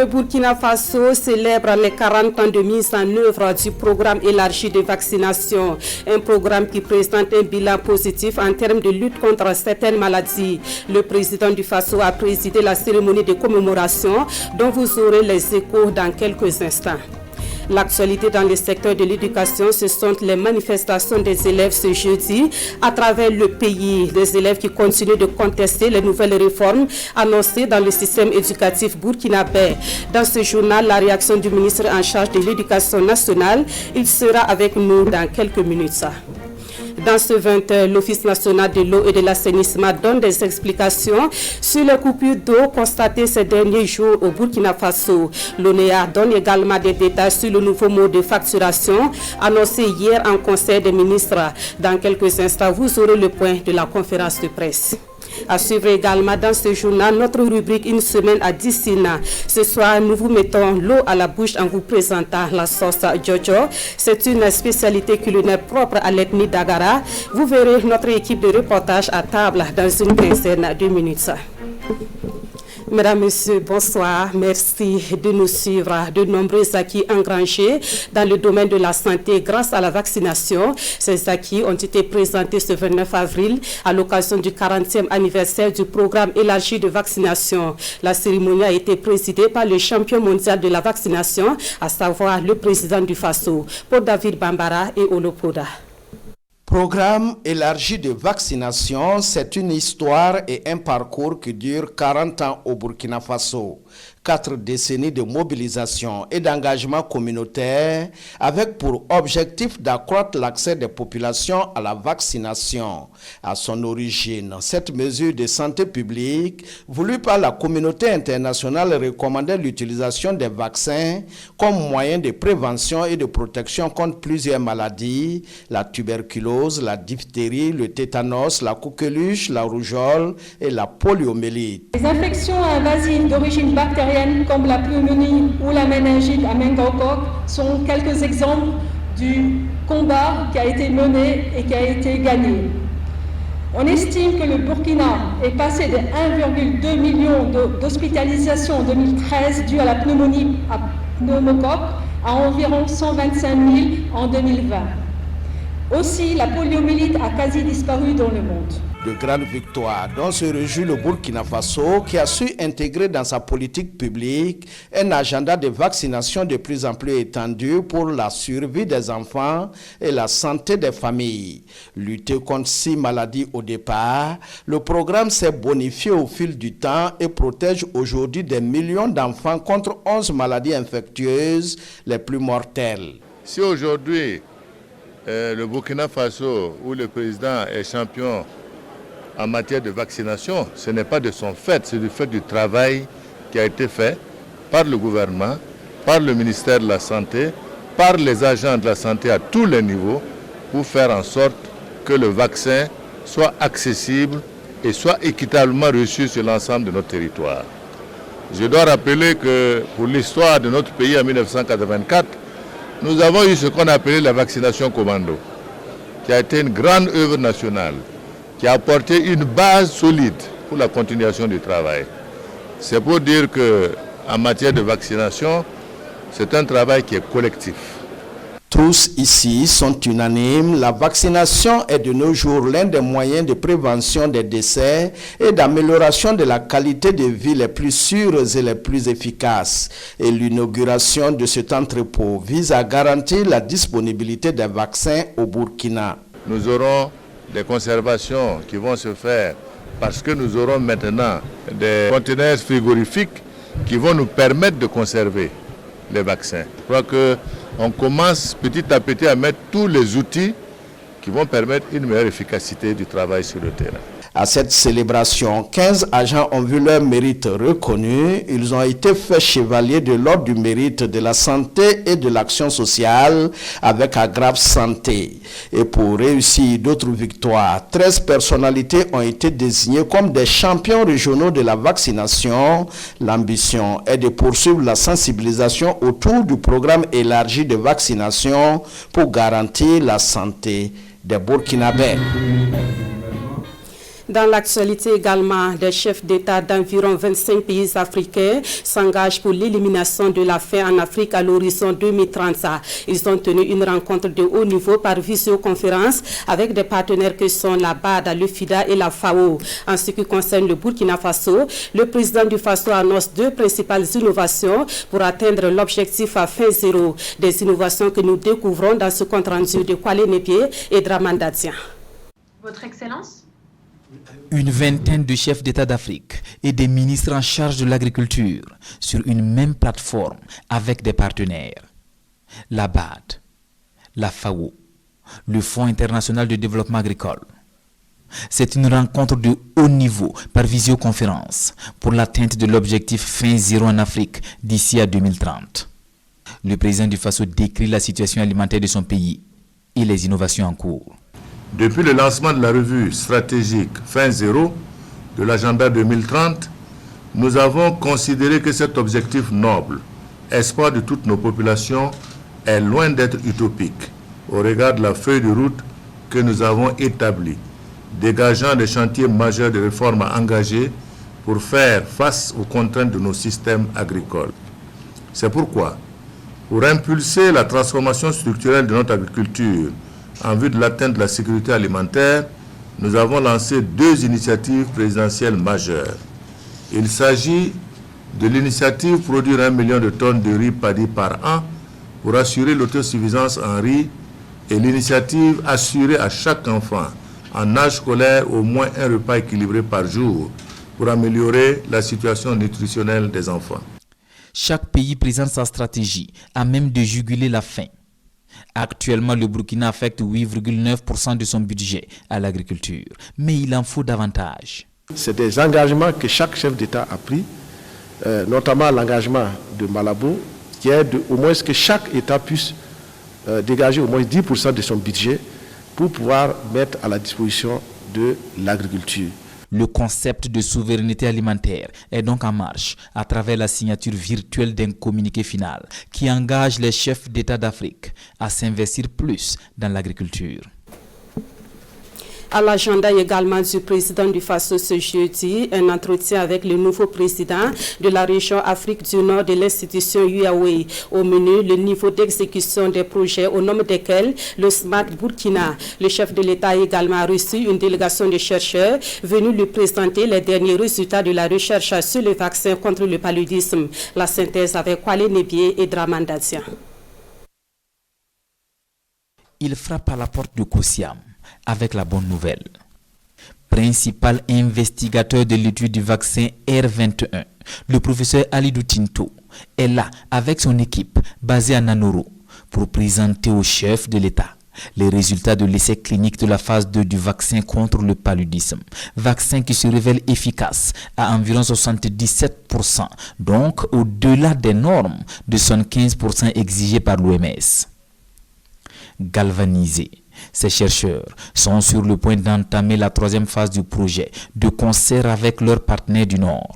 Le Burkina Faso célèbre les 40 ans de mise en œuvre du programme élargi de vaccination. Un programme qui présente un bilan positif en termes de lutte contre certaines maladies. Le président du Faso a présidé la cérémonie de commémoration dont vous aurez les échos dans quelques instants. L'actualité dans le secteur de l'éducation, ce sont les manifestations des élèves ce jeudi à travers le pays. Des élèves qui continuent de contester les nouvelles réformes annoncées dans le système éducatif burkinabé. Dans ce journal, la réaction du ministre en charge de l'éducation nationale, il sera avec nous dans quelques minutes. Dans ce 20, l'Office national de l'eau et de l'assainissement donne des explications sur les coupures d'eau constatées ces derniers jours au Burkina Faso. L'ONEA donne également des détails sur le nouveau mode de facturation annoncé hier en Conseil des ministres. Dans quelques instants, vous aurez le point de la conférence de presse. À suivre également dans ce journal notre rubrique Une semaine à Dissina. Ce soir, nous vous mettons l'eau à la bouche en vous présentant la sauce Jojo. C'est une spécialité culinaire propre à l'ethnie d'Agara. Vous verrez notre équipe de reportage à table dans une quinzaine de minutes. Mesdames, Messieurs, bonsoir. Merci de nous suivre. De nombreux acquis engrangés dans le domaine de la santé grâce à la vaccination. Ces acquis ont été présentés ce 29 avril à l'occasion du 40e anniversaire du programme élargi de vaccination. La cérémonie a été présidée par le champion mondial de la vaccination, à savoir le président du Faso, Paul David Bambara et Olopoda. Programme élargi de vaccination, c'est une histoire et un parcours qui dure 40 ans au Burkina Faso. 4 décennies de mobilisation et d'engagement communautaire avec pour objectif d'accroître l'accès des populations à la vaccination. À son origine, cette mesure de santé publique voulue par la communauté internationale recommandait l'utilisation des vaccins comme moyen de prévention et de protection contre plusieurs maladies, la tuberculose, la diphtérie, le tétanos, la coqueluche, la rougeole et la poliomyélite. Les infections invasives d'origine bactérienne comme la pneumonie ou la méningite à méningocoque sont quelques exemples du combat qui a été mené et qui a été gagné. On estime que le Burkina est passé de 1,2 million d'hospitalisations en 2013 dues à la pneumonie à pneumocoque à environ 125 000 en 2020. Aussi, la poliomyélite a quasi disparu dans le monde. De grandes victoires dont se réjouit le Burkina Faso qui a su intégrer dans sa politique publique un agenda de vaccination de plus en plus étendu pour la survie des enfants et la santé des familles. Lutter contre 6 maladies au départ, le programme s'est bonifié au fil du temps et protège aujourd'hui des millions d'enfants contre 11 maladies infectieuses les plus mortelles. Si aujourd'hui le Burkina Faso, où le président est champion en matière de vaccination, ce n'est pas de son fait, c'est du fait du travail qui a été fait par le gouvernement, par le ministère de la Santé, par les agents de la santé à tous les niveaux pour faire en sorte que le vaccin soit accessible et soit équitablement reçu sur l'ensemble de notre territoire. Je dois rappeler que pour l'histoire de notre pays en 1984, nous avons eu ce qu'on appelait la vaccination commando, qui a été une grande œuvre nationale, qui a apporté une base solide pour la continuation du travail. C'est pour dire qu'en matière de vaccination, c'est un travail qui est collectif. Tous ici sont unanimes, la vaccination est de nos jours l'un des moyens de prévention des décès et d'amélioration de la qualité de vie les plus sûres et les plus efficaces. Et l'inauguration de cet entrepôt vise à garantir la disponibilité des vaccins au Burkina. Nous aurons des conservations qui vont se faire parce que nous aurons maintenant des conteneurs frigorifiques qui vont nous permettre de conserver les vaccins. Je crois qu'on commence petit à petit à mettre tous les outils qui vont permettre une meilleure efficacité du travail sur le terrain. À cette célébration, 15 agents ont vu leur mérite reconnu. Ils ont été faits chevaliers de l'ordre du mérite de la santé et de l'action sociale avec Agrave Santé. Et pour réussir d'autres victoires, 13 personnalités ont été désignées comme des champions régionaux de la vaccination. L'ambition est de poursuivre la sensibilisation autour du programme élargi de vaccination pour garantir la santé des Burkinabés. Dans l'actualité également, des chefs d'État d'environ 25 pays africains s'engagent pour l'élimination de la faim en Afrique à l'horizon 2030. Ils ont tenu une rencontre de haut niveau par visioconférence avec des partenaires que sont la BAD, le FIDA et la FAO. En ce qui concerne le Burkina Faso, le président du Faso annonce 2 principales innovations pour atteindre l'objectif à faim zéro. Des innovations que nous découvrons dans ce compte-rendu de Kwale Nepié et Dramandadia. Votre Excellence? Une vingtaine de chefs d'État d'Afrique et des ministres en charge de l'agriculture sur une même plateforme avec des partenaires. La BAD, la FAO, le Fonds international de développement agricole. C'est une rencontre de haut niveau par visioconférence pour l'atteinte de l'objectif faim zéro en Afrique d'ici à 2030. Le président du Faso décrit la situation alimentaire de son pays et les innovations en cours. Depuis le lancement de la revue stratégique Faim Zéro de l'agenda 2030, nous avons considéré que cet objectif noble, espoir de toutes nos populations, est loin d'être utopique au regard de la feuille de route que nous avons établie, dégageant des chantiers majeurs de réformes à engager pour faire face aux contraintes de nos systèmes agricoles. C'est pourquoi, pour impulser la transformation structurelle de notre agriculture, en vue de l'atteinte de la sécurité alimentaire, nous avons lancé 2 initiatives présidentielles majeures. Il s'agit de l'initiative Produire 1 million de tonnes de riz paddy par an pour assurer l'autosuffisance en riz et l'initiative Assurer à chaque enfant en âge scolaire au moins un repas équilibré par jour pour améliorer la situation nutritionnelle des enfants. Chaque pays présente sa stratégie à même de juguler la faim. Actuellement, le Burkina affecte 8,9% de son budget à l'agriculture, mais il en faut davantage. C'est des engagements que chaque chef d'État a pris, notamment l'engagement de Malabo, qui est au moins que chaque État puisse dégager au moins 10% de son budget pour pouvoir mettre à la disposition de l'agriculture. Le concept de souveraineté alimentaire est donc en marche à travers la signature virtuelle d'un communiqué final qui engage les chefs d'État d'Afrique à s'investir plus dans l'agriculture. À l'agenda également du président du Faso ce jeudi, un entretien avec le nouveau président de la région Afrique du Nord de l'institution UAE. Au menu, le niveau d'exécution des projets au nombre desquels le Smart Burkina. Le chef de l'État a également reçu une délégation de chercheurs venus lui présenter les derniers résultats de la recherche sur le vaccin contre le paludisme. La synthèse avec Kwale Nepié et Dramandadia. Il frappe à la porte de Kosiam avec la bonne nouvelle. Principal investigateur de l'étude du vaccin R21, le professeur Alidou Tinto est là avec son équipe basée à Nanoro pour présenter au chef de l'État les résultats de l'essai clinique de la phase 2 du vaccin contre le paludisme. Vaccin qui se révèle efficace à environ 77%, donc au-delà des normes de 75% exigées par l'OMS. Galvanisés, ces chercheurs sont sur le point d'entamer la 3e phase du projet, de concert avec leurs partenaires du Nord.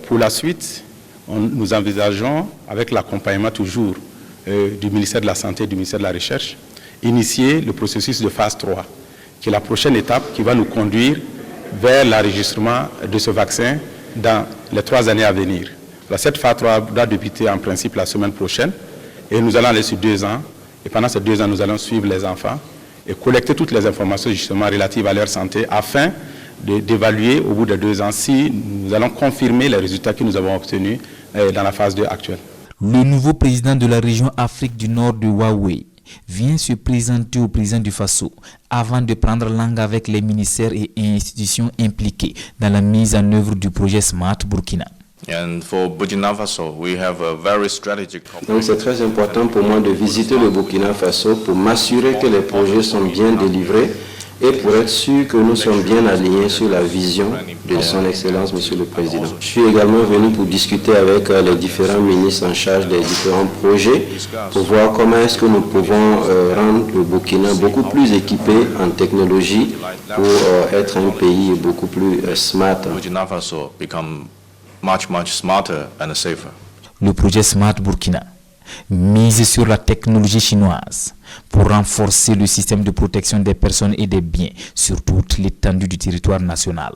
Pour la suite, nous envisageons, avec l'accompagnement toujours du ministère de la Santé et du ministère de la Recherche, initier le processus de phase 3, qui est la prochaine étape qui va nous conduire vers l'enregistrement de ce vaccin dans les 3 années à venir. Cette phase 3 doit débuter en principe la semaine prochaine et nous allons aller sur 2 ans. Et pendant ces 2 ans, nous allons suivre les enfants et collecter toutes les informations justement relatives à leur santé afin d'évaluer au bout de 2 ans si nous allons confirmer les résultats que nous avons obtenus dans la phase 2 actuelle. Le nouveau président de la région Afrique du Nord de Huawei vient se présenter au président du Faso avant de prendre langue avec les ministères et institutions impliquées dans la mise en œuvre du projet Smart Burkina. Donc c'est très important pour moi de visiter le Burkina Faso pour m'assurer que les projets sont bien délivrés et pour être sûr que nous sommes bien alignés sur la vision de son Excellence, Monsieur le Président. Je suis également venu pour discuter avec les différents ministres en charge des différents projets pour voir comment est-ce que nous pouvons rendre le Burkina beaucoup plus équipé en technologie pour être un pays beaucoup plus smart. Le projet Smart Burkina Mise sur la technologie chinoise pour renforcer le système de protection des personnes et des biens sur toute l'étendue du territoire national.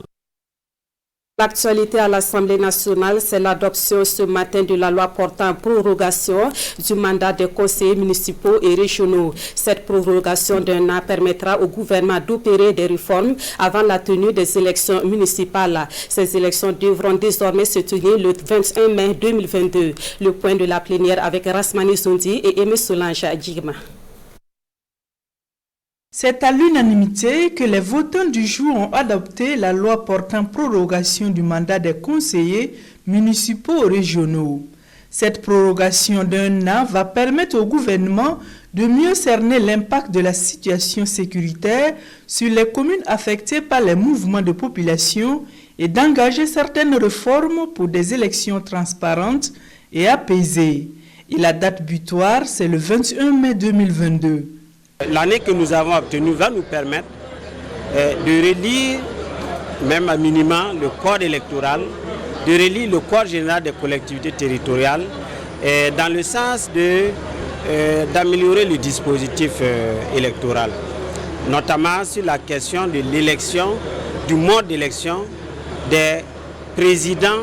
L'actualité à l'Assemblée nationale, c'est l'adoption ce matin de la loi portant prorogation du mandat des conseillers municipaux et régionaux. Cette prorogation d'un an permettra au gouvernement d'opérer des réformes avant la tenue des élections municipales. Ces élections devront désormais se tenir le 21 mai 2022. Le point de la plénière avec Rasmani Zondi et Aimé Solange Adjigma. C'est à l'unanimité que les votants du jour ont adopté la loi portant prorogation du mandat des conseillers municipaux régionaux. Cette prorogation d'un an va permettre au gouvernement de mieux cerner l'impact de la situation sécuritaire sur les communes affectées par les mouvements de population et d'engager certaines réformes pour des élections transparentes et apaisées. Et la date butoir, c'est le 21 mai 2022. L'année que nous avons obtenue va nous permettre de relire, même à minima, le code électoral, de relire le code général des collectivités territoriales, dans le sens d'améliorer le dispositif électoral, notamment sur la question de l'élection, du mode d'élection des présidents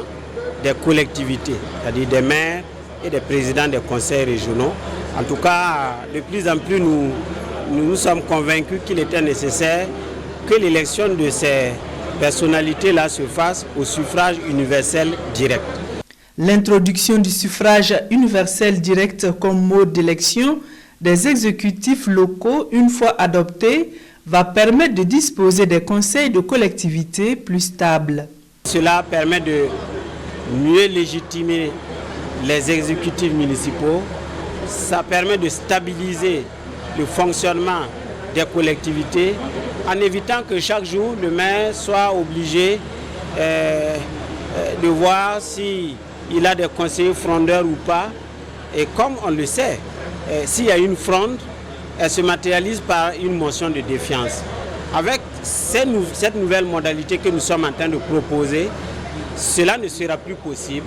des collectivités, c'est-à-dire des maires et des présidents des conseils régionaux. En tout cas, de plus en plus, nous sommes convaincus qu'il était nécessaire que l'élection de ces personnalités-là se fasse au suffrage universel direct. L'introduction du suffrage universel direct comme mode d'élection des exécutifs locaux, une fois adopté, va permettre de disposer des conseils de collectivités plus stables. Cela permet de mieux légitimer les exécutifs municipaux. Ça permet de stabiliser le fonctionnement des collectivités en évitant que chaque jour le maire soit obligé de voir s'il a des conseillers frondeurs ou pas. Et comme on le sait, s'il y a une fronde, elle se matérialise par une motion de défiance. Avec cette nouvelle modalité que nous sommes en train de proposer, cela ne sera plus possible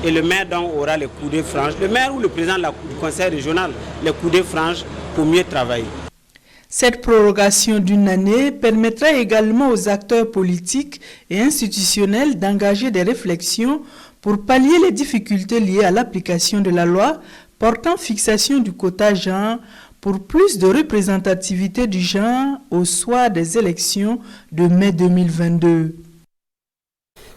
et le maire donc aura les coudées franches, le maire ou le président du conseil régional, les coudées franches pour mieux travailler. Cette prorogation d'une année permettra également aux acteurs politiques et institutionnels d'engager des réflexions pour pallier les difficultés liées à l'application de la loi portant fixation du quota genre pour plus de représentativité du genre au soir des élections de mai 2022.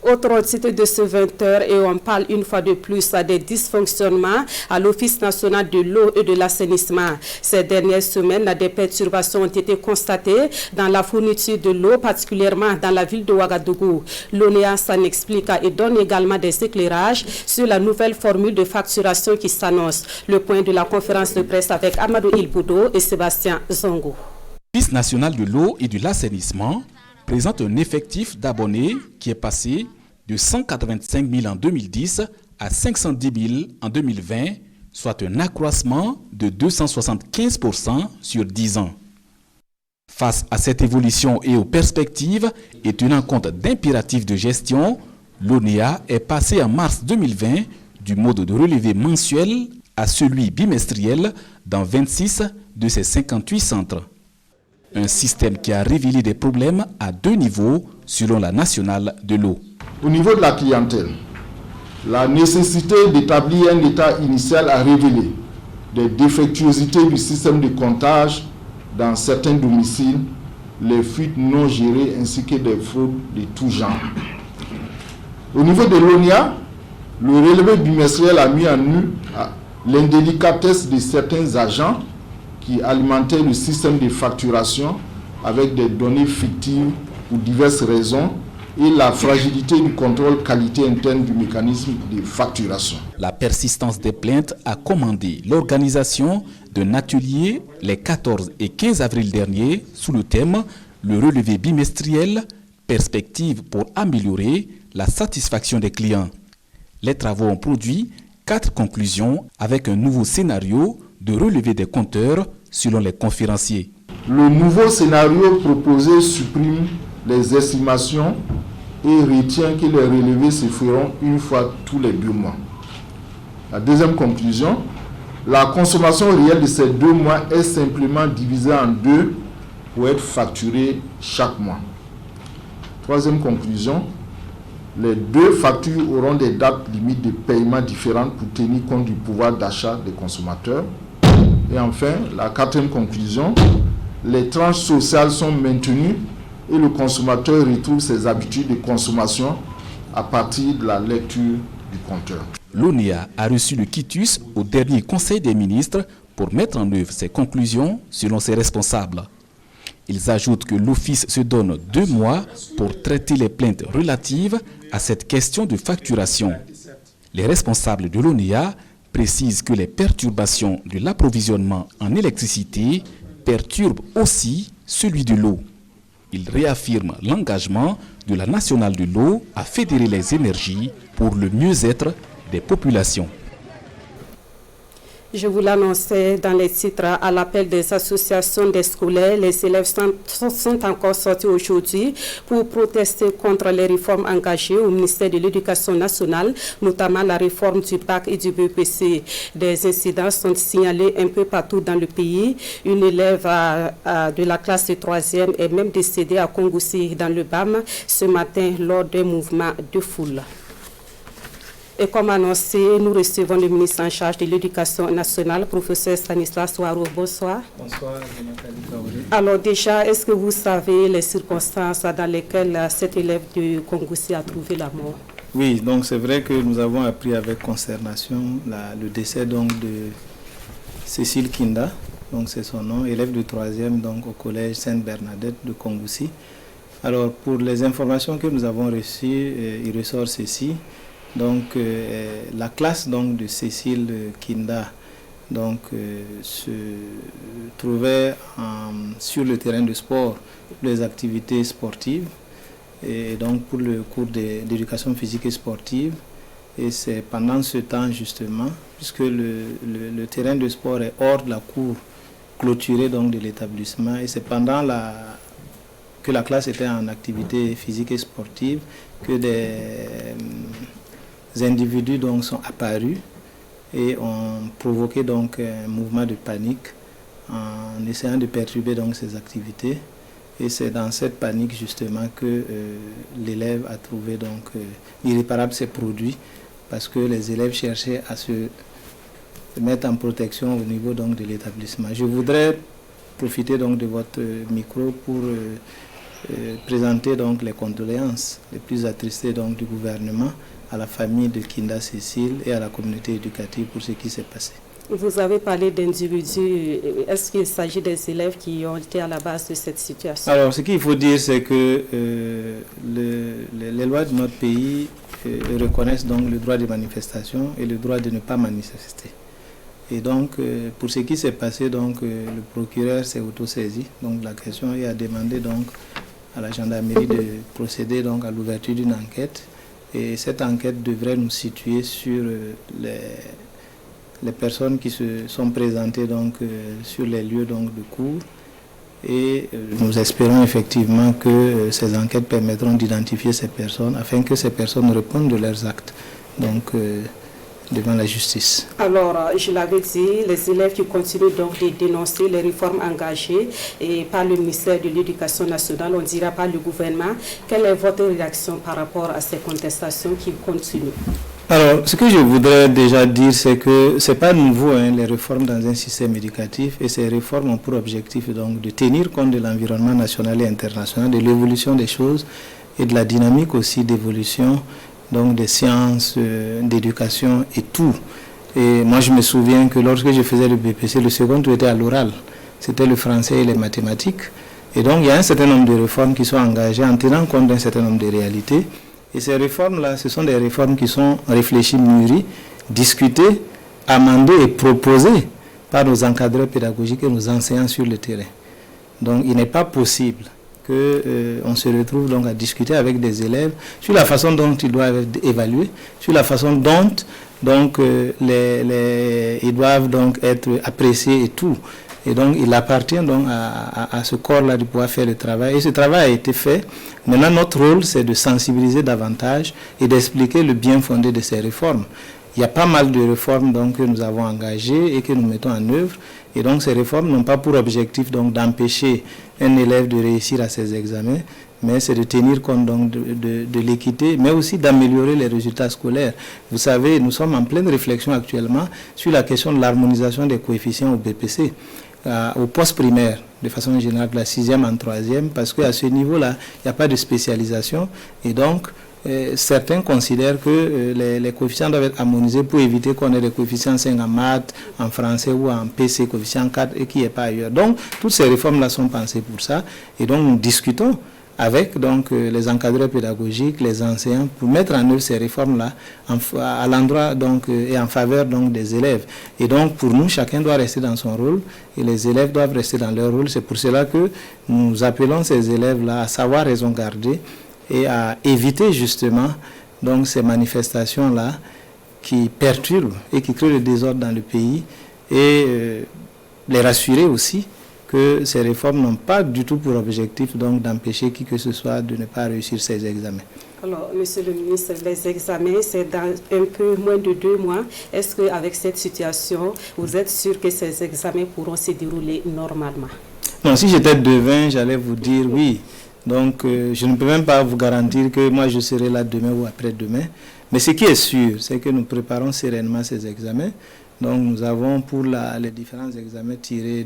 Autre titre de ce 20h et on parle une fois de plus des dysfonctionnements à l'Office national de l'eau et de l'assainissement. Ces dernières semaines, des perturbations ont été constatées dans la fourniture de l'eau, particulièrement dans la ville de Ouagadougou. L'ONEA s'en explique et donne également des éclairages sur la nouvelle formule de facturation qui s'annonce. Le point de la conférence de presse avec Amadou Ilboudo et Sébastien Zongo. L'Office national de l'eau et de l'assainissement présente un effectif d'abonnés qui est passé de 185 000 en 2010 à 510 000 en 2020, soit un accroissement de 275% sur 10 ans. Face à cette évolution et aux perspectives et tenant compte d'impératifs de gestion, l'ONEA est passé en mars 2020 du mode de relevé mensuel à celui bimestriel dans 26 de ses 58 centres. Un système qui a révélé des problèmes à deux niveaux selon la nationale de l'eau. Au niveau de la clientèle, la nécessité d'établir un état initial a révélé des défectuosités du système de comptage dans certains domiciles, les fuites non gérées ainsi que des fraudes de tout genre. Au niveau de l'ONEA, le relevé bimestriel a mis en nu l'indélicatesse de certains agents qui alimentaient le système de facturation avec des données fictives pour diverses raisons et la fragilité du contrôle qualité interne du mécanisme de facturation. La persistance des plaintes a commandé l'organisation d'un atelier les 14 et 15 avril dernier sous le thème « Le relevé bimestriel, perspective pour améliorer la satisfaction des clients ». Les travaux ont produit 4 conclusions avec un nouveau scénario de relevé des compteurs selon les conférenciers. Le nouveau scénario proposé supprime les estimations et retient que les relevés se feront une fois tous les 2 mois. La deuxième conclusion, La consommation réelle de ces 2 mois est simplement divisée en 2 pour être facturée chaque mois. Troisième conclusion, les 2 factures auront des dates limites de paiement différentes pour tenir compte du pouvoir d'achat des consommateurs. Et enfin, la 4e conclusion, les tranches sociales sont maintenues et le consommateur retrouve ses habitudes de consommation à partir de la lecture du compteur. L'ONEA a reçu le quitus au dernier Conseil des ministres pour mettre en œuvre ses conclusions selon ses responsables. Ils ajoutent que l'Office se donne 2 mois pour traiter les plaintes relatives à cette question de facturation. Les responsables de l'ONEA précisent que les perturbations de l'approvisionnement en électricité perturbent aussi celui de l'eau. Ils réaffirment l'engagement de la Nationale de l'eau à fédérer les énergies pour le mieux-être des populations. Je vous l'annonçais dans les titres à l'appel des associations des scolaires. Les élèves sont encore sortis aujourd'hui pour protester contre les réformes engagées au ministère de l'Éducation nationale, notamment la réforme du bac et du BEPC. Des incidents sont signalés un peu partout dans le pays. Une élève de la classe de 3e est même décédée à Kongoussi dans le BAM ce matin lors d'un mouvement de foule. Et comme annoncé, nous recevons le ministre en charge de l'Éducation nationale, professeur Stanislas Ouaro. Bonsoir. Bonsoir, Nathalie Kaouré. Alors déjà, est-ce que vous savez les circonstances dans lesquelles cet élève de Kongoussi a trouvé la mort? Oui, donc c'est vrai que nous avons appris avec consternation le décès donc de Cécile Kinda, donc c'est son nom, élève de 3e donc au collège Sainte-Bernadette de Kongoussi. Alors pour les informations que nous avons reçues, il ressort ceci. Donc la classe donc de Cécile Kinda donc se trouvait sur le terrain de sport pour les activités sportives et donc pour le cours d'éducation physique et sportive. Et c'est pendant ce temps justement, puisque le terrain de sport est hors de la cour clôturée donc de l'établissement, et c'est pendant que la classe était en activité physique et sportive que des individus donc sont apparus et ont provoqué donc un mouvement de panique en essayant de perturber donc ces activités. Et c'est dans cette panique justement que l'élève a trouvé donc l'irréparable s'est produit, parce que les élèves cherchaient à se mettre en protection au niveau donc de l'établissement. Je voudrais profiter donc de votre micro pour présenter donc les condoléances les plus attristées donc du gouvernement à la famille de Kinda Cécile et à la communauté éducative pour ce qui s'est passé. Vous avez parlé d'individus. Est-ce qu'il s'agit des élèves qui ont été à la base de cette situation? Alors, ce qu'il faut dire, c'est que les lois de notre pays reconnaissent donc le droit de manifestation et le droit de ne pas manifester. Et donc, pour ce qui s'est passé, donc, le procureur s'est autosaisi donc, la question et a demandé donc, à la gendarmerie de procéder donc, à l'ouverture d'une enquête. Et cette enquête devrait nous situer sur les personnes qui se sont présentées donc, sur les lieux donc, de cours. Et nous espérons effectivement que ces enquêtes permettront d'identifier ces personnes afin que ces personnes répondent de leurs actes donc, devant la justice. Alors, je l'avais dit, les élèves qui continuent donc de dénoncer les réformes engagées et par le ministère de l'Éducation nationale, on dira par le gouvernement. Quelle est votre réaction par rapport à ces contestations qui continuent? Alors, ce que je voudrais déjà dire, c'est que ce n'est pas nouveau, les réformes dans un système éducatif, et ces réformes ont pour objectif donc, de tenir compte de l'environnement national et international, de l'évolution des choses et de la dynamique aussi d'évolution donc des sciences, d'éducation et tout. Et moi, je me souviens que lorsque je faisais le BPC, le second était à l'oral. C'était le français et les mathématiques. Et donc, il y a un certain nombre de réformes qui sont engagées en tenant compte d'un certain nombre de réalités. Et ces réformes-là, ce sont des réformes qui sont réfléchies, mûries, discutées, amendées et proposées par nos encadreurs pédagogiques et nos enseignants sur le terrain. Donc, il n'est pas possible qu'on se retrouve donc à discuter avec des élèves sur la façon dont ils doivent être évalués, sur la façon dont donc, ils doivent donc être appréciés et tout. Et donc, il appartient donc à ce corps-là de pouvoir faire le travail. Et ce travail a été fait. Maintenant, notre rôle, c'est de sensibiliser davantage et d'expliquer le bien fondé de ces réformes. il y a pas mal de réformes donc, que nous avons engagées et que nous mettons en œuvre. Et donc ces réformes n'ont pas pour objectif donc d'empêcher un élève de réussir à ses examens, mais c'est de tenir compte donc de l'équité, mais aussi d'améliorer les résultats scolaires. Vous savez, nous sommes en pleine réflexion actuellement sur la question de l'harmonisation des coefficients au BPC, au poste primaire, de façon générale, de la 6e en 3e, parce qu'à ce niveau-là, il n'y a pas de spécialisation. Et donc, certains considèrent que les coefficients doivent être harmonisés pour éviter qu'on ait des coefficients 5 en maths, en français ou en PC, coefficient 4 et qui n'est pas ailleurs. Donc, toutes ces réformes-là sont pensées pour ça. Et donc, nous discutons avec donc, les encadreurs pédagogiques, les enseignants, pour mettre en œuvre ces réformes-là à l'endroit donc, et en faveur donc, des élèves. Et donc, pour nous, chacun doit rester dans son rôle et les élèves doivent rester dans leur rôle. C'est pour cela que nous appelons ces élèves-là à savoir raison garder et à éviter justement donc, ces manifestations-là qui perturbent et qui créent le désordre dans le pays et les rassurer aussi que ces réformes n'ont pas du tout pour objectif donc d'empêcher qui que ce soit de ne pas réussir ses examens. Alors, Monsieur le ministre, les examens, c'est dans un peu moins de 2 mois. Est-ce qu'avec cette situation, vous êtes sûr que ces examens pourront se dérouler normalement? Non, si j'étais devin, j'allais vous dire oui. Donc, je ne peux même pas vous garantir que moi, je serai là demain ou après-demain. Mais ce qui est sûr, c'est que nous préparons sereinement ces examens. Donc, nous avons pour les différents examens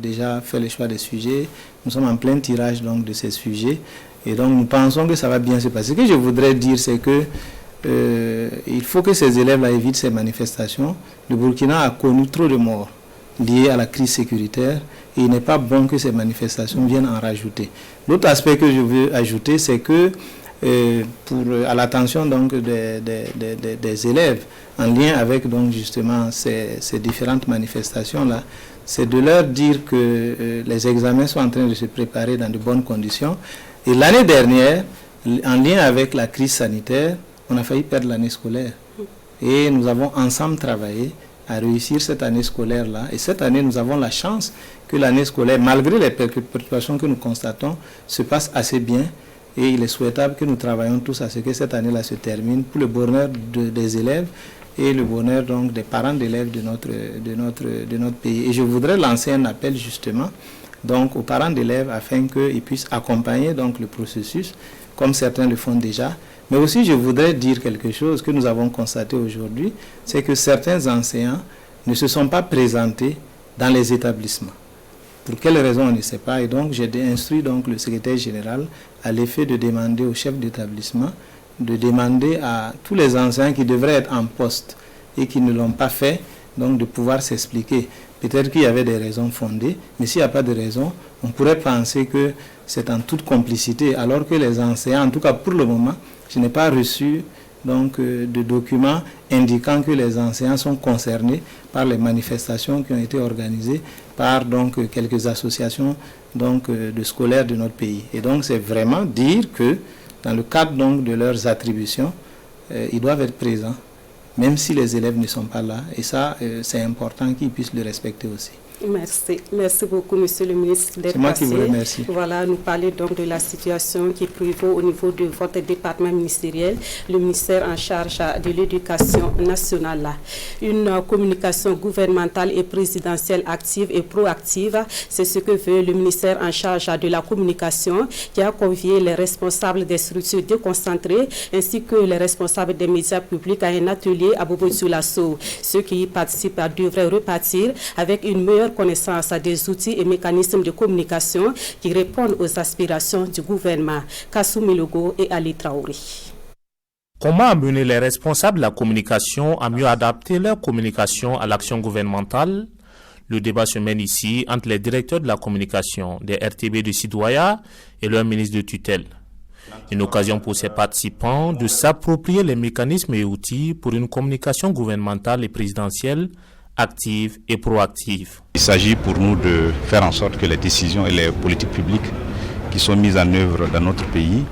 déjà fait le choix des sujets. Nous sommes en plein tirage donc, de ces sujets. Et donc, nous pensons que ça va bien se passer. Ce que je voudrais dire, c'est que il faut que ces élèves-là évitent ces manifestations. Le Burkina a connu trop de morts liées à la crise sécuritaire. Et il n'est pas bon que ces manifestations viennent en rajouter. L'autre aspect que je veux ajouter, c'est que à l'attention donc des élèves en lien avec donc justement ces différentes manifestations-là, c'est de leur dire que les examens sont en train de se préparer dans de bonnes conditions. Et l'année dernière, en lien avec la crise sanitaire, on a failli perdre l'année scolaire. Et nous avons ensemble travaillé à réussir cette année scolaire-là. Et cette année, nous avons la chance que l'année scolaire, malgré les perturbations que nous constatons, se passe assez bien. Et il est souhaitable que nous travaillons tous à ce que cette année-là se termine pour le bonheur des élèves et le bonheur donc des parents d'élèves de notre pays. Et je voudrais lancer un appel justement donc, aux parents d'élèves afin qu'ils puissent accompagner donc, le processus, comme certains le font déjà. Mais aussi, je voudrais dire quelque chose que nous avons constaté aujourd'hui, c'est que certains enseignants ne se sont pas présentés dans les établissements. Pour quelles raisons, on ne sait pas. Et donc, j'ai instruit donc, le secrétaire général à l'effet de demander au chef d'établissement, de demander à tous les enseignants qui devraient être en poste et qui ne l'ont pas fait, donc de pouvoir s'expliquer. Peut-être qu'il y avait des raisons fondées, mais s'il n'y a pas de raison, on pourrait penser que c'est en toute complicité, alors que les enseignants, en tout cas pour le moment, je n'ai pas reçu donc, de documents indiquant que les enseignants sont concernés par les manifestations qui ont été organisées par donc, quelques associations donc, de scolaires de notre pays. Et donc c'est vraiment dire que dans le cadre donc, de leurs attributions, ils doivent être présents, même si les élèves ne sont pas là. Et ça, c'est important qu'ils puissent le respecter aussi. Merci. Merci beaucoup, Monsieur le ministre, d'être passé. C'est moi qui vous remercie. Voilà, nous parler donc de la situation qui prévaut au niveau de votre département ministériel, le ministère en charge de l'éducation nationale. Une communication gouvernementale et présidentielle active et proactive, c'est ce que veut le ministère en charge de la communication, qui a convié les responsables des structures déconcentrées ainsi que les responsables des médias publics à un atelier à Bobo-Dioulasso. Ceux qui y participent devraient repartir avec une meilleure connaissance des outils et mécanismes de communication qui répondent aux aspirations du gouvernement. Kassoumi Logo et Ali Traoré. Comment amener les responsables de la communication à mieux adapter leur communication à l'action gouvernementale? Le débat se mène ici entre les directeurs de la communication des RTB de Sidoya et leur ministre de tutelle. Une occasion pour ces participants de s'approprier les mécanismes et outils pour une communication gouvernementale et présidentielle active et proactive. Il s'agit pour nous de faire en sorte que les décisions et les politiques publiques qui sont mises en œuvre dans notre pays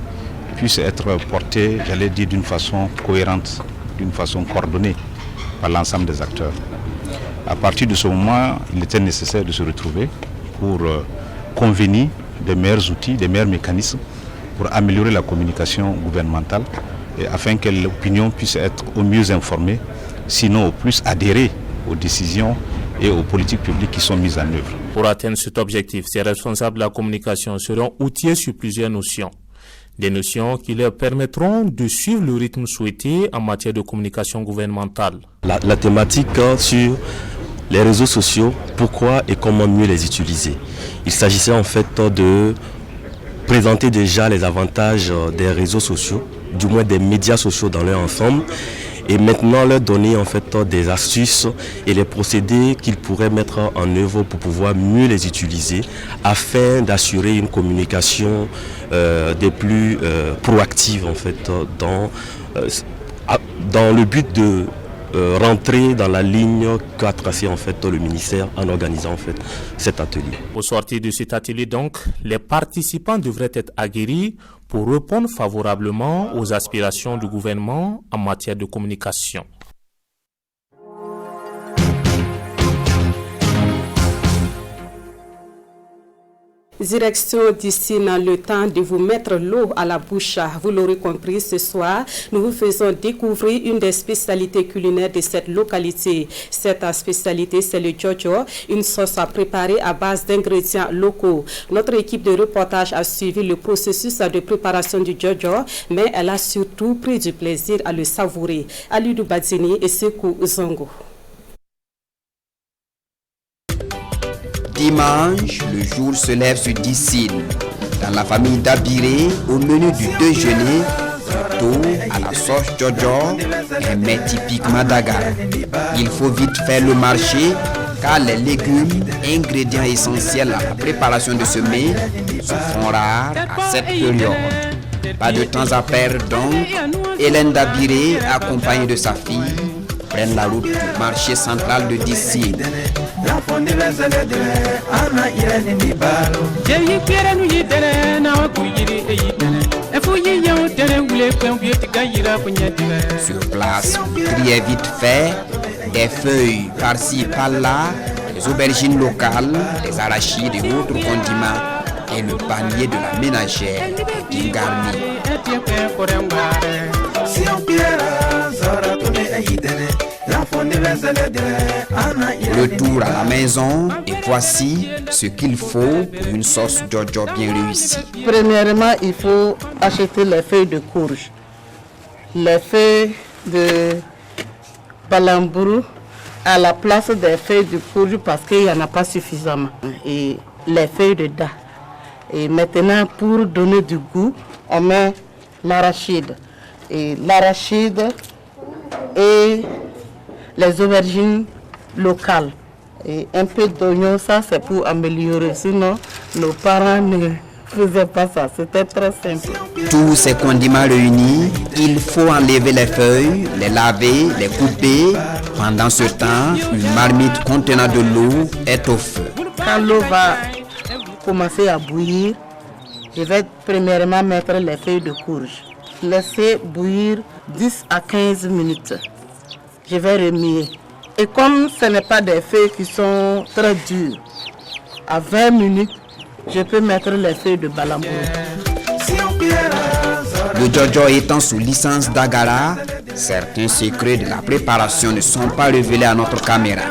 puissent être portées, j'allais dire, d'une façon cohérente, d'une façon coordonnée par l'ensemble des acteurs. À partir de ce moment, il était nécessaire de se retrouver pour convenir des meilleurs outils, des meilleurs mécanismes pour améliorer la communication gouvernementale et afin que l'opinion puisse être au mieux informée sinon au plus adhérer aux décisions et aux politiques publiques qui sont mises en œuvre. Pour atteindre cet objectif, ces responsables de la communication seront outillés sur plusieurs notions. Des notions qui leur permettront de suivre le rythme souhaité en matière de communication gouvernementale. La thématique sur les réseaux sociaux, pourquoi et comment mieux les utiliser. Il s'agissait en fait de présenter déjà les avantages des réseaux sociaux, du moins des médias sociaux dans leur ensemble, et maintenant leur donner en fait des astuces et les procédés qu'ils pourraient mettre en œuvre pour pouvoir mieux les utiliser afin d'assurer une communication des plus proactive en fait dans le but de rentrer dans la ligne qu'a tracé en fait le ministère en organisant en fait cet atelier. Au sortir de cet atelier donc, les participants devraient être aguerris pour répondre favorablement aux aspirations du gouvernement en matière de communication. Direction d'ici dans le temps de vous mettre l'eau à la bouche. Vous l'aurez compris, ce soir, nous vous faisons découvrir une des spécialités culinaires de cette localité. Cette spécialité, c'est le jojo, une sauce à préparer à base d'ingrédients locaux. Notre équipe de reportage a suivi le processus de préparation du jojo, mais elle a surtout pris du plaisir à le savourer. Alidou Badzini et Sekou Zongo. Dimanche, le jour se lève sur Dissine. Dans la famille d'Abiré, au menu du déjeuner, plutôt à la sauce jojo, un mets typiquement d'Agara. Il faut vite faire le marché car les légumes, ingrédients essentiels à la préparation de ce mets, se font rares à cette période. Pas de temps à perdre donc, Hélène d'Abiré, accompagnée de sa fille, prennent la route du marché central de Dissine. Sur place, grillé vite fait, des feuilles par-ci par-là, des aubergines locales, des arachides et autres condiments, et le panier de la ménagère est garni. Retour à la maison et voici ce qu'il faut pour une sauce jojo bien réussie. Premièrement, il faut acheter les feuilles de courge, les feuilles de balambourou à la place des feuilles de courge parce qu'il n'y en a pas suffisamment, et les feuilles de dattes. Et maintenant, pour donner du goût, on met l'arachide. Et l'arachide et les aubergines locales. Et un peu d'oignon, ça c'est pour améliorer. Sinon, nos parents ne faisaient pas ça. C'était très simple. Tous ces condiments réunis, il faut enlever les feuilles, les laver, les couper. Pendant ce temps, une marmite contenant de l'eau est au feu. Quand l'eau va commencer à bouillir, je vais premièrement mettre les feuilles de courge. Laisser bouillir 10 à 15 minutes. Je vais remuer. Et comme ce n'est pas des feuilles qui sont très dures, à 20 minutes, je peux mettre les feuilles de balambourou. Le jojo étant sous licence d'Agara, certains secrets de la préparation ne sont pas révélés à notre caméra.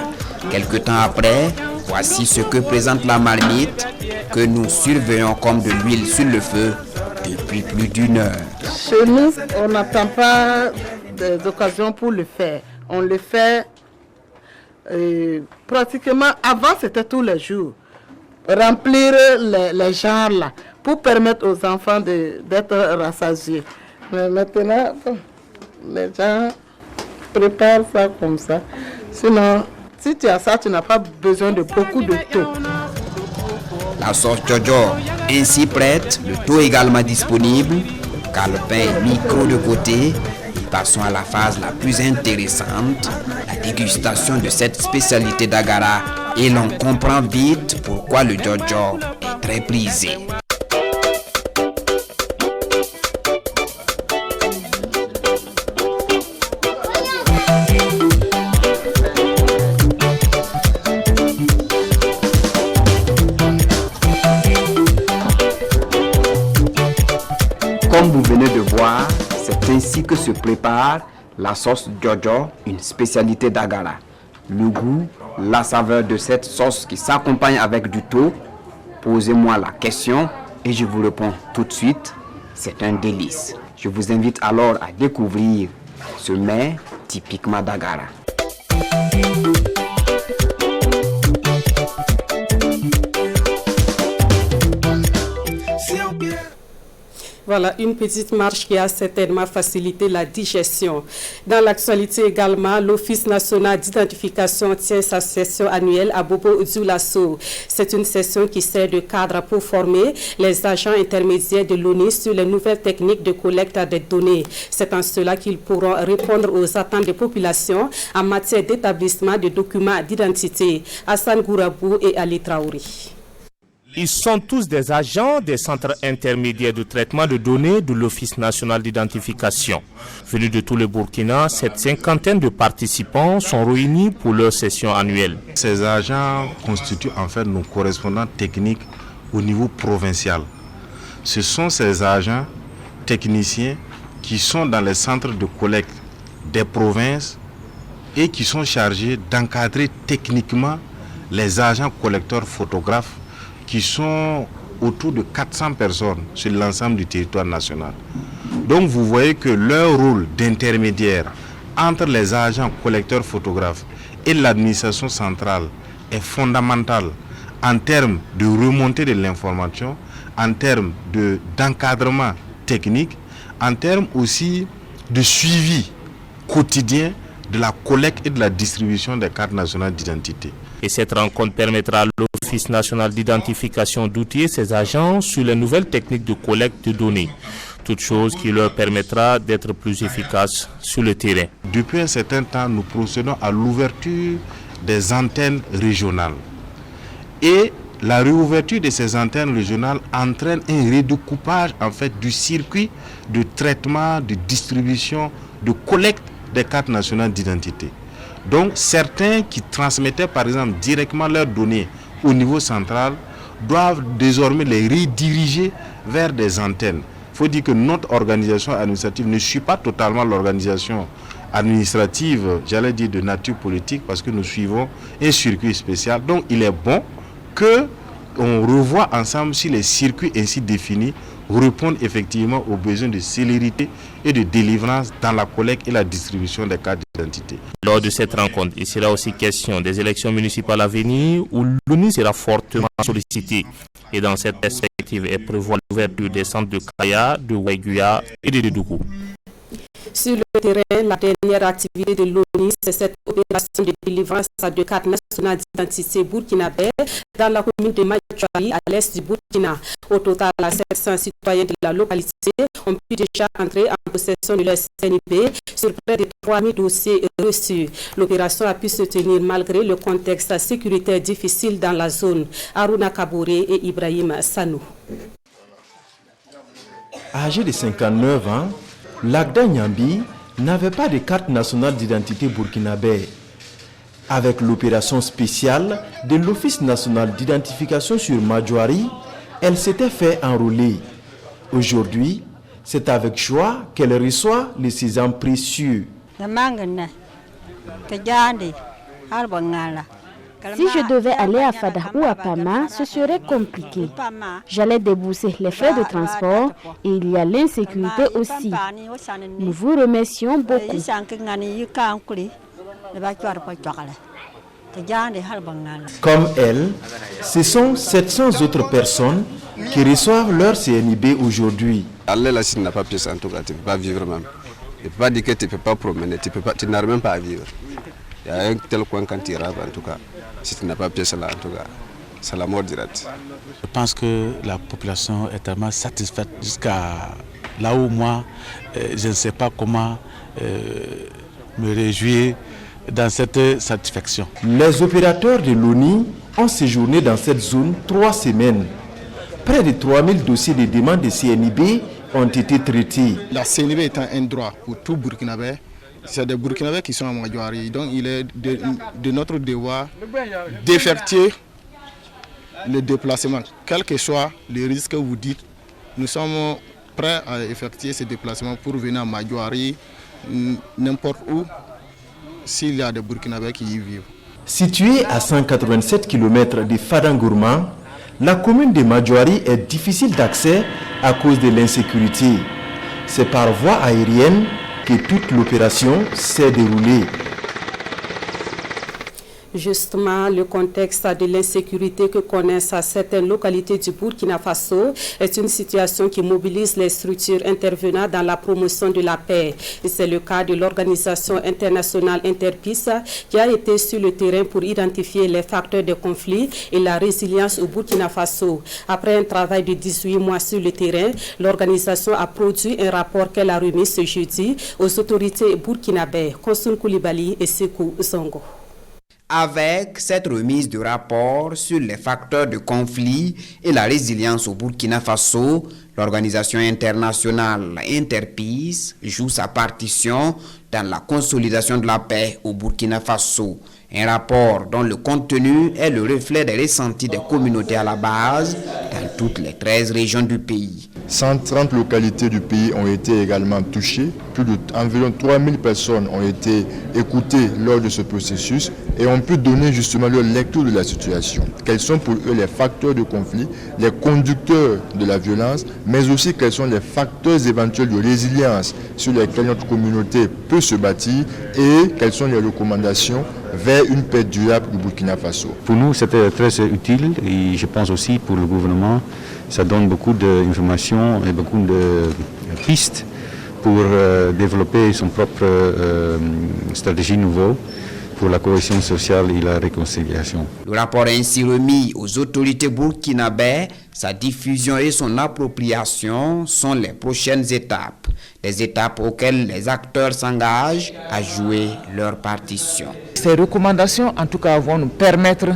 Quelque temps après, voici ce que présente la marmite que nous surveillons comme de l'huile sur le feu depuis plus d'1 heure. Chez nous, on n'attend pas d'occasion pour le faire. On le fait pratiquement, avant c'était tous les jours. Remplir les genres là, pour permettre aux enfants d'être rassasiés. Mais maintenant, les gens préparent ça comme ça. Sinon, si tu as ça, tu n'as pas besoin de beaucoup de thon. La sauce jojo ainsi prête, le thon également disponible, car le pain est micro de côté. Passons à la phase la plus intéressante, la dégustation de cette spécialité d'Agara. Et l'on comprend vite pourquoi le jojo est très prisé. Comme vous venez de voir, c'est ainsi que se prépare La sauce Jojo, une spécialité d'Agara. Le goût, la saveur de cette sauce qui s'accompagne avec du thau. Posez-moi la question et je vous réponds tout de suite. C'est un délice. Je vous invite alors à découvrir ce mets typiquement d'Agara. Voilà, une petite marche qui a certainement facilité la digestion. Dans l'actualité également, l'Office national d'identification tient sa session annuelle à Bobo-Dioulasso. C'est une session qui sert de cadre pour former les agents intermédiaires de l'ONU sur les nouvelles techniques de collecte des données. C'est en cela qu'ils pourront répondre aux attentes des populations en matière d'établissement de documents d'identité. Hassan Gourabou et Ali Traouri. Ils sont tous des agents des centres intermédiaires de traitement de données de l'Office national d'identification. Venus de tout le Burkina, cette cinquantaine de participants sont réunis pour leur session annuelle. Ces agents constituent en fait nos correspondants techniques au niveau provincial. Ce sont ces agents techniciens qui sont dans les centres de collecte des provinces et qui sont chargés d'encadrer techniquement les agents collecteurs photographes qui sont autour de 400 personnes sur l'ensemble du territoire national. Donc vous voyez que leur rôle d'intermédiaire entre les agents collecteurs photographes et l'administration centrale est fondamental en termes de remontée de l'information, en termes d'encadrement technique, en termes aussi de suivi quotidien de la collecte et de la distribution des cartes nationales d'identité. Et cette rencontre permettra à l'Office national d'identification d'outiller ses agents sur les nouvelles techniques de collecte de données. Toute chose qui leur permettra d'être plus efficaces sur le terrain. Depuis un certain temps, nous procédons à l'ouverture des antennes régionales. Et la réouverture de ces antennes régionales entraîne un redécoupage en fait du circuit de traitement, de distribution, de collecte des cartes nationales d'identité. Donc certains qui transmettaient par exemple directement leurs données au niveau central doivent désormais les rediriger vers des antennes. Il faut dire que notre organisation administrative ne suit pas totalement l'organisation administrative, j'allais dire de nature politique, parce que nous suivons un circuit spécial. Donc il est bon qu'on revoie ensemble si les circuits ainsi définis répondent effectivement aux besoins de célérité et de délivrance dans la collecte et la distribution des cartes d'identité. Lors de cette rencontre, il sera aussi question des élections municipales à venir où l'ONU sera fortement sollicitée. Et dans cette perspective, elle prévoit l'ouverture des centres de Kaya, de Ouaïguya et de Dougou. Sur le terrain, la dernière activité de l'ONU, c'est cette opération de délivrance de cartes nationales d'identité burkinabé dans la commune de Madjouari, à l'est du Burkina. Au total, 700 citoyens de la localité ont pu déjà entrer en possession de leur CNIB sur près de 3000 dossiers reçus. L'opération a pu se tenir malgré le contexte sécuritaire difficile dans la zone. Aruna Kabouré et Ibrahim Sanou. Âgé de 59 ans, Lagda Nyambi n'avait pas de carte nationale d'identité burkinabé. Avec l'opération spéciale de l'Office national d'identification sur Madjouari, elle s'était fait enrôler. Aujourd'hui, c'est avec joie qu'elle reçoit les sésames précieux. Si je devais aller à Fada ou à Pama, ce serait compliqué. J'allais débourser les frais de transport et il y a l'insécurité aussi. Nous vous remercions beaucoup. Comme elle, ce sont 700 autres personnes qui reçoivent leur CNIB aujourd'hui. Allah, si tu n'as pas pièce en tout cas, tu ne peux pas vivre même. Tu ne peux pas dire que tu ne peux pas promener, tu n'arrives même pas à vivre. Il y a un tel coin quand tu raves en tout cas. Si tu n'as pas pièce là, en tout cas, c'est la mort directe. Je pense que la population est tellement satisfaite jusqu'à là où moi, je ne sais pas comment me réjouir dans cette satisfaction. Les opérateurs de l'ONU ont séjourné dans cette zone 3 semaines. Près de 3000 dossiers de demande de CNIB ont été traités. La CNIB est un droit pour tout Burkinabé. C'est des Burkinabés qui sont à Madjouari. Donc il est de notre devoir d'effectuer le déplacement. Quel que soit le risque que vous dites, nous sommes prêts à effectuer ce déplacement pour venir à Madjouari, n'importe où s'il y a des Burkinabés qui y vivent. Située à 187 km de Fadangourma, la commune de Madjoari est difficile d'accès à cause de l'insécurité. C'est par voie aérienne que toute l'opération s'est déroulée. Justement, le contexte de l'insécurité que connaissent certaines localités du Burkina Faso est une situation qui mobilise les structures intervenant dans la promotion de la paix. C'est le cas de l'organisation internationale Interpeace qui a été sur le terrain pour identifier les facteurs de conflit et la résilience au Burkina Faso. Après un travail de 18 mois sur le terrain, l'organisation a produit un rapport qu'elle a remis ce jeudi aux autorités burkinabées, Konsun Koulibaly et Sekou Zongo. Avec cette remise de rapport sur les facteurs de conflit et la résilience au Burkina Faso, l'organisation internationale Interpeace joue sa partition dans la consolidation de la paix au Burkina Faso. Un rapport dont le contenu est le reflet des ressentis des communautés à la base dans toutes les 13 régions du pays. 130 localités du pays ont été également touchées. Plus d'environ 3000 personnes ont été écoutées lors de ce processus et ont pu donner justement leur lecture de la situation. Quels sont pour eux les facteurs de conflit, les conducteurs de la violence, mais aussi quels sont les facteurs éventuels de résilience sur lesquels notre communauté peut se bâtir et quelles sont les recommandations vers une paix durable du Burkina Faso. Pour nous, c'était très utile et je pense aussi pour le gouvernement, ça donne beaucoup d'informations et beaucoup de pistes pour développer son propre stratégie nouvelle pour la cohésion sociale et la réconciliation. Le rapport ainsi remis aux autorités burkinabées, sa diffusion et son appropriation sont les prochaines étapes. Les étapes auxquelles les acteurs s'engagent à jouer leur partition. Ces recommandations, en tout cas, vont nous permettre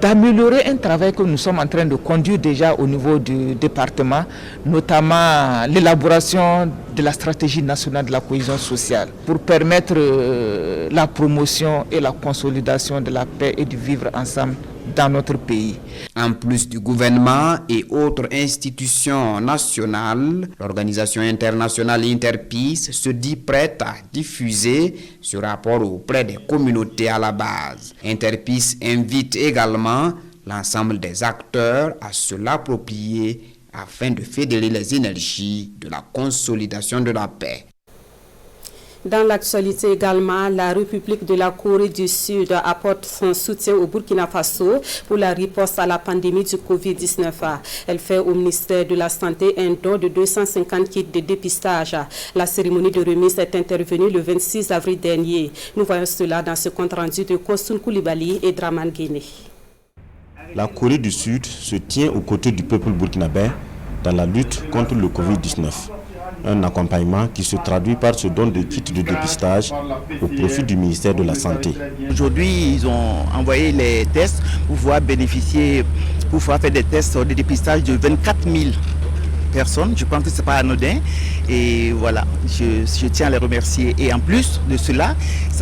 d'améliorer un travail que nous sommes en train de conduire déjà au niveau du département, notamment l'élaboration de la stratégie nationale de la cohésion sociale, pour permettre la promotion et la consolidation de la paix et du vivre ensemble dans notre pays. En plus du gouvernement et autres institutions nationales, l'organisation internationale Interpeace se dit prête à diffuser ce rapport auprès des communautés à la base. Interpeace invite également l'ensemble des acteurs à se l'approprier afin de fédérer les énergies de la consolidation de la paix. Dans l'actualité également, la République de la Corée du Sud apporte son soutien au Burkina Faso pour la riposte à la pandémie du Covid-19. Elle fait au ministère de la Santé un don de 250 kits de dépistage. La cérémonie de remise est intervenue le 26 avril dernier. Nous voyons cela dans ce compte-rendu de Konsun Koulibaly et Draman Guéné. La Corée du Sud se tient aux côtés du peuple burkinabé dans la lutte contre le Covid-19. Un accompagnement qui se traduit par ce don de kits de dépistage au profit du ministère de la Santé. Aujourd'hui, ils ont envoyé les tests pour pouvoir bénéficier, pour pouvoir faire des tests de dépistage de 24 000 personnes. Je pense que ce n'est pas anodin. Et voilà, je tiens à les remercier. Et en plus de cela,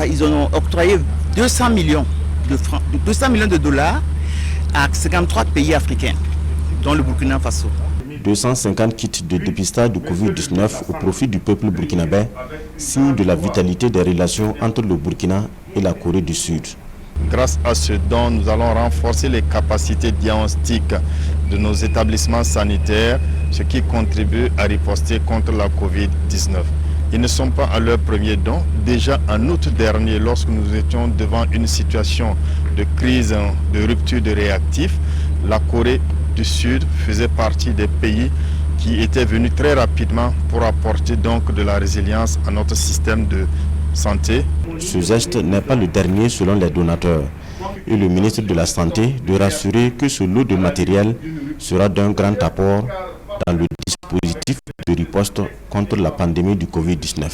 ils ont octroyé 200 millions de dollars à 53 pays africains, dont le Burkina Faso. 250 kits de dépistage du Covid-19 au profit du peuple burkinabé, signe de la vitalité des relations entre le Burkina et la Corée du Sud. Grâce à ce don, nous allons renforcer les capacités diagnostiques de nos établissements sanitaires, ce qui contribue à riposter contre la Covid-19. Ils ne sont pas à leur premier don. Déjà en août dernier, lorsque nous étions devant une situation de crise, de rupture de réactifs, la Corée du Sud faisait partie des pays qui étaient venus très rapidement pour apporter donc de la résilience à notre système de santé. Ce geste n'est pas le dernier selon les donateurs et le ministre de la Santé de rassurer que ce lot de matériel sera d'un grand apport dans le dispositif de riposte contre la pandémie du Covid-19.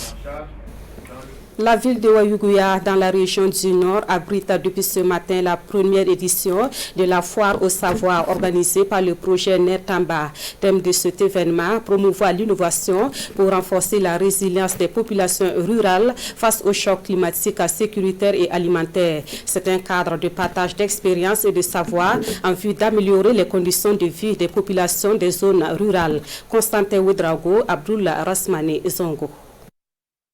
La ville de Ouayouguya, dans la région du Nord, abrite depuis ce matin la première édition de la foire au savoir organisée par le projet Nertamba. Thème de cet événement, promouvoir l'innovation pour renforcer la résilience des populations rurales face aux chocs climatiques, sécuritaires et alimentaires. C'est un cadre de partage d'expériences et de savoir en vue d'améliorer les conditions de vie des populations des zones rurales. Constantin Ouedraogo, Abdullah Rasmane Zongo.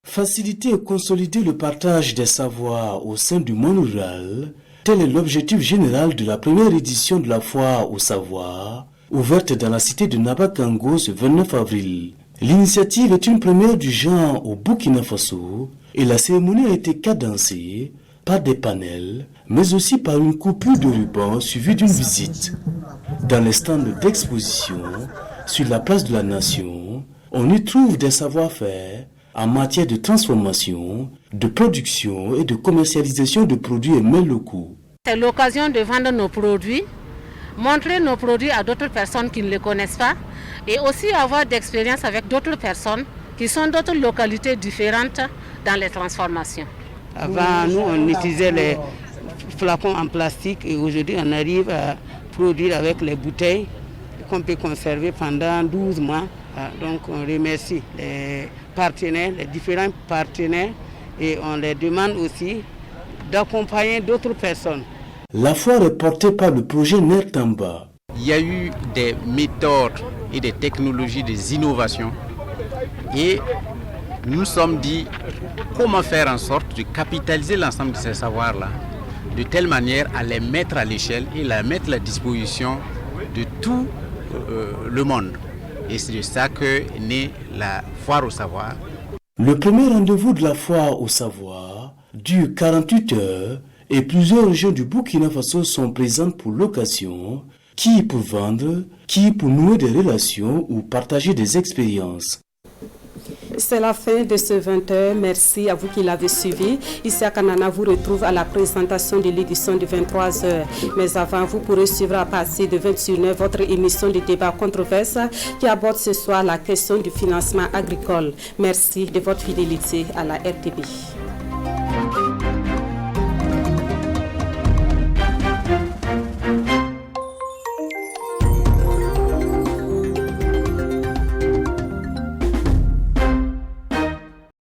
Faciliter et consolider le partage des savoirs au sein du monde rural, tel est l'objectif général de la première édition de la foire au savoir, ouverte dans la cité de Nabakango ce 29 avril. L'initiative est une première du genre au Burkina Faso et la cérémonie a été cadencée par des panels, mais aussi par une coupure de ruban suivie d'une visite. Dans les stands d'exposition, sur la place de la Nation, on y trouve des savoir-faire en matière de transformation, de production et de commercialisation de produits et mets locaux. C'est l'occasion de vendre nos produits, montrer nos produits à d'autres personnes qui ne les connaissent pas et aussi avoir d'expérience avec d'autres personnes qui sont d'autres localités différentes dans les transformations. Avant, nous, on utilisait les flacons en plastique et aujourd'hui, on arrive à produire avec les bouteilles qu'on peut conserver pendant 12 mois. Donc, on remercie les partenaires, les différents partenaires et on les demande aussi d'accompagner d'autres personnes. La foire est portée par le projet Nertamba. Il y a eu des méthodes et des technologies, des innovations et nous nous sommes dit comment faire en sorte de capitaliser l'ensemble de ces savoirs-là de telle manière à les mettre à l'échelle et les mettre à la disposition de tout le monde. Et c'est de ça que naît la foire au savoir. Le premier rendez-vous de la foire au savoir dure 48 heures et plusieurs régions du Burkina Faso sont présentes pour l'occasion, qui pour vendre, qui pour nouer des relations ou partager des expériences. C'est la fin de ce 20h. Merci à vous qui l'avez suivi. Ici à Kanana vous retrouve à la présentation de l'édition de 23h. Mais avant, vous pourrez suivre à partir de 21h votre émission de débat controverse qui aborde ce soir la question du financement agricole. Merci de votre fidélité à la RTB.